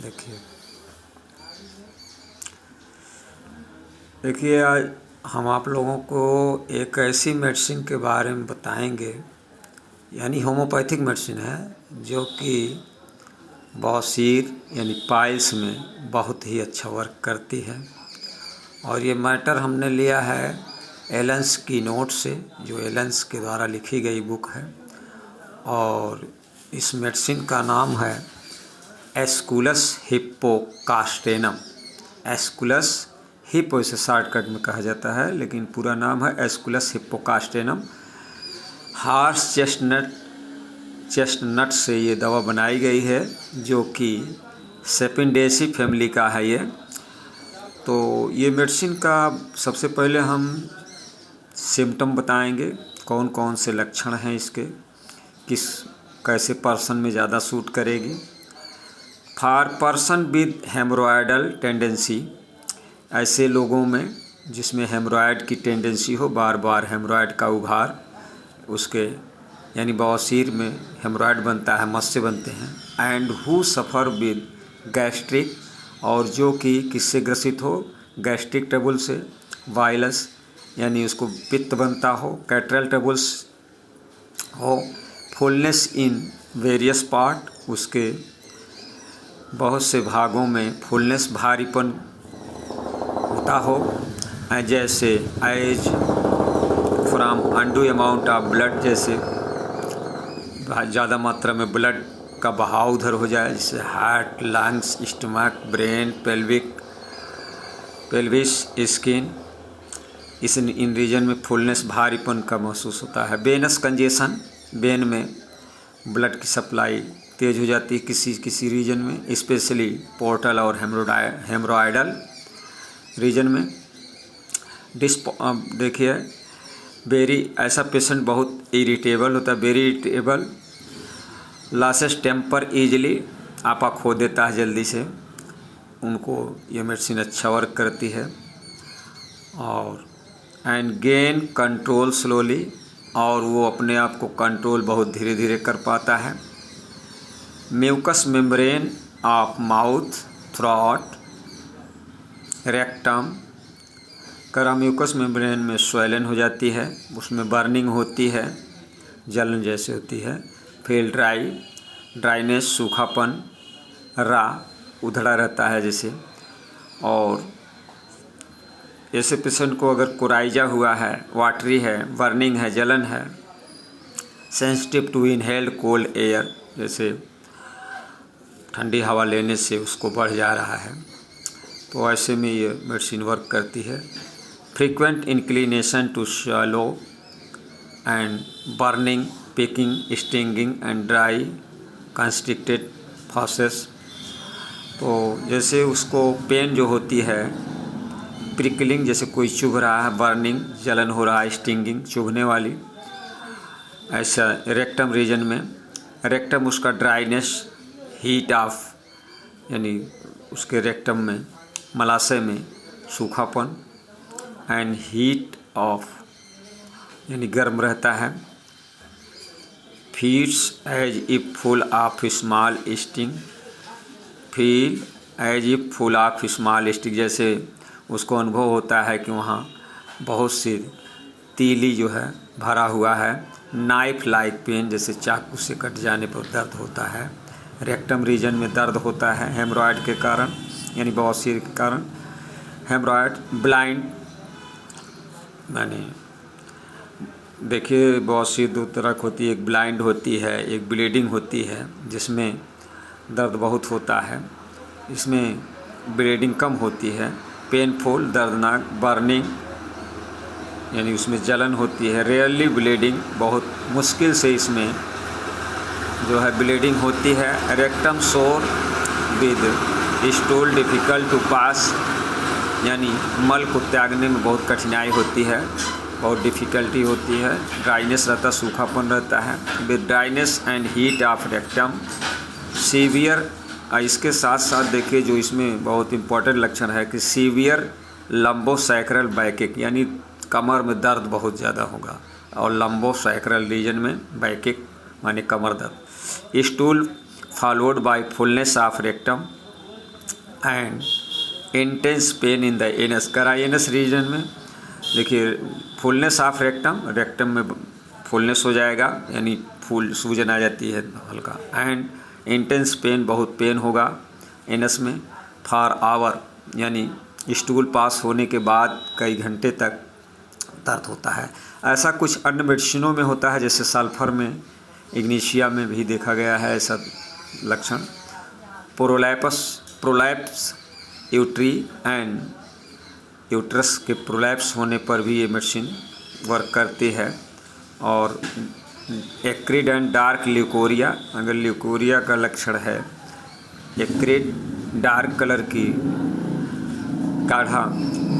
देखिए देखिए आज हम आप लोगों को एक ऐसी मेडिसिन के बारे में बताएंगे, यानी होम्योपैथिक मेडिसिन है जो कि बवासीर यानी पाइल्स में बहुत ही अच्छा वर्क करती है। और ये मैटर हमने लिया है एलेंस की नोट से, जो एलेंस के द्वारा लिखी गई बुक है। और इस मेडिसिन का नाम है एस्कुलस हिप्पोकास्टेनम। एस्कुलस हिप्पो इसे शॉर्टकट में कहा जाता है, लेकिन पूरा नाम है एस्कुलस हिप्पोकास्टेनम। हॉर्स चेस्टनट से ये दवा बनाई गई है, जो कि सेपिंडेसी फैमिली का है ये। तो ये मेडिसिन का सबसे पहले हम सिम्टम बताएंगे, कौन कौन से लक्षण हैं इसके, कैसे पर्सन में ज़्यादा सूट करेगी। फॉर पर्सन विद हेमोरॉयडल टेंडेंसी, ऐसे लोगों में जिसमें हेमोरॉयड की टेंडेंसी हो, बार बार हेमोरॉयड का उभार, उसके यानी बवासीर में हेमोरॉयड बनता है, मस्से बनते हैं। And who suffer with gastric, और जो कि किससे ग्रसित हो, गैस्ट्रिक ट्रबल से, वायलस यानी उसको पित्त बनता हो, कैटरल ट्रबल्स हो, फुलनेस इन वेरियस पार्ट, उसके बहुत से भागों में फुलनेस भारीपन होता हो, जैसे as from undue amount of blood, जैसे ज़्यादा मात्रा में ब्लड का बहाव उधर हो जाए, जैसे heart, lungs, stomach, brain, pelvis, skin, इन रीजन में फुलनेस भारीपन का महसूस होता है। वेनस कंजेशन, वेन में ब्लड की सप्लाई तेज़ हो जाती है किसी रीजन में, स्पेशली पोर्टल और हेमरोइडल रीजन में। देखिए ऐसा पेशेंट बहुत इरिटेबल होता है, very irritable, loses temper easily, आपा खो देता है जल्दी से, उनको ये मेडिसिन अच्छा वर्क करती है। और एंड गेन कंट्रोल स्लोली, और वो अपने आप को कंट्रोल बहुत धीरे धीरे कर पाता है। Mucus membrane of mouth, throat, rectum, mucus membrane में स्वेलन हो जाती है, उसमें बर्निंग होती है, जलन जैसे होती है। फिर ड्राइनेस, सूखापन, उधड़ा रहता है जैसे। और ऐसे पेशेंट को अगर कोराइजा हुआ है, वाटरी है, बर्निंग है, जलन है, sensitive to inhaled cold air, जैसे ठंडी हवा लेने से उसको बढ़ जा रहा है, तो ऐसे में ये मेडिसिन वर्क करती है। Frequent inclination to swallow and burning, pricking, stinging and dry constricted fauces, तो जैसे उसको पेन जो होती है, प्रिकलिंग जैसे कोई चुभ रहा है, बर्निंग जलन हो रहा है, स्टिंगिंग चुभने वाली, ऐसा रेक्टम रीजन में। रेक्टम उसका ड्राइनेस, हीट ऑफ यानी उसके रेक्टम में, मलाशय में सूखापन, एंड हीट ऑफ यानी गर्म रहता है। Feels as if full of small sting, feel as if full of small sting, जैसे उसको अनुभव होता है कि वहाँ बहुत सी तीली जो है भरा हुआ है। नाइफ लाइक पेन, जैसे चाकू से कट जाने पर दर्द होता है। रेक्टम रीजन में दर्द होता है हेमरॉयड के कारण, यानी बवासीर के कारण। हेमरॉयड, ब्लाइंड, यानी देखिए बवासीर दो तरह की होती है, एक ब्लाइंड होती है, एक ब्लीडिंग होती है, जिसमें दर्द बहुत होता है। इसमें ब्लीडिंग कम होती है। पेनफुल, दर्दनाक, बर्निंग यानी उसमें जलन होती है। रेयरली ब्लीडिंग, बहुत मुश्किल से इसमें जो है ब्लीडिंग होती है। रेक्टम सोर विद स्टूल, डिफ़िकल्ट टू पास, यानी मल को त्यागने में बहुत कठिनाई होती है, बहुत डिफ़िकल्टी होती है। ड्राइनेस रहता, सूखापन रहता है। With dryness and heat of rectum, severe, इसके साथ साथ देखिए जो इसमें बहुत इम्पोर्टेंट लक्षण है कि सीवियर लंबोसैक्रल बैकिक, यानी कमर में दर्द बहुत ज़्यादा होगा, और लंबोसैक्रल रीजन में बैकिक माने कमर दर्द। Stool followed by fullness of rectum, and intense pain in the anus. करा एनस रीजन में देखिए फुलनेस ऑफ रेक्टम, रेक्टम में फुलनेस हो जाएगा यानी फूल सूजन आ जाती है हल्का। एंड इंटेंस पेन, बहुत पेन होगा एनस में। फॉर आवर यानी स्टूल पास होने के बाद कई घंटे तक दर्द होता है। ऐसा कुछ अन्य मेडिसिनों में होता है, जैसे सल्फर में, इग्नीशिया में भी देखा गया है ऐसा लक्षण। प्रोलैप्स यूट्री एंड यूट्रस के प्रोलैप्स होने पर भी ये मेडिसिन वर्क करती है। और एक्रिड एंड डार्क ल्यूकोरिया, अगर ल्यूकोरिया का लक्षण है, एक्रिड डार्क कलर की गाढ़ा,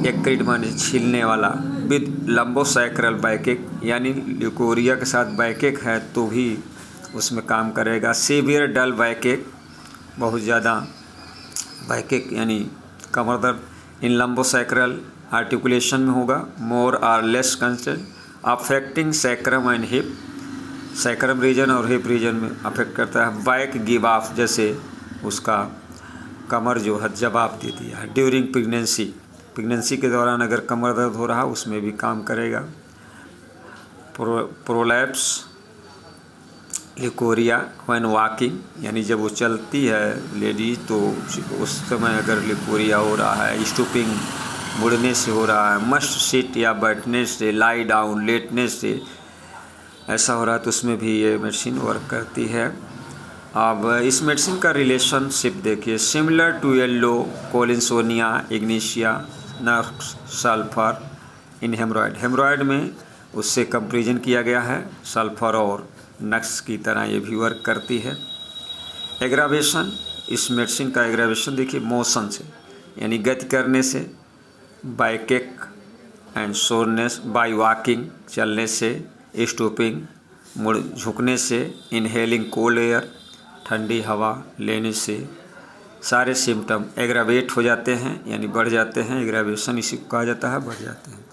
एक्रिड माने छीलने वाला, विद लंबोसैक्रल बैकेक, यानी ल्यूकोरिया के साथ बैकेक है तो भी उसमें काम करेगा। सीवियर डल बैकेक, बहुत ज़्यादा बैकेक यानी कमर दर्द, इन लंबोसैक्रल आर्टिकुलेशन में होगा। मोर और less concern affecting sacrum and hip, sacrum region और हिप रीजन में अफेक्ट करता है। बैक गिव ऑफ, जैसे उसका कमर जो है जवाब दे दिया है। ड्यूरिंग प्रेगनेंसी के दौरान अगर कमर दर्द हो रहा उसमें भी काम करेगा। प्रोलैप्स ल्यूकोरिया व्हेन वॉकिंग, यानी जब वो चलती है लेडीज तो उस समय अगर ल्यूकोरिया हो रहा है, स्टूपिंग मुड़ने से हो रहा है, मस्ट सिट या बैठने से, लाई डाउन लेटने से ऐसा हो रहा है तो उसमें भी ये मेडिसिन वर्क करती है। अब इस मेडिसिन का रिलेशनशिप देखिए, similar to yellow Collinsonia Ignatia nerve sulphur in haemorrhoid. Haemorrhoid में उससे कंपेरिजन किया गया है, सल्फर और नक्स की तरह ये भी वर्क करती है। एग्रावेशन, इस मेडिसिन का एग्रावेशन देखिए मोशन से, यानी गति करने से, backache and soreness by walking, चलने से, स्टूपिंग मुड़ झुकने से, इनहेलिंग कोल्ड एयर, ठंडी हवा लेने से, सारे सिम्टम एग्रावेट हो जाते हैं यानी बढ़ जाते हैं। एग्रावेशन इसी को कहा जाता है, बढ़ जाते हैं।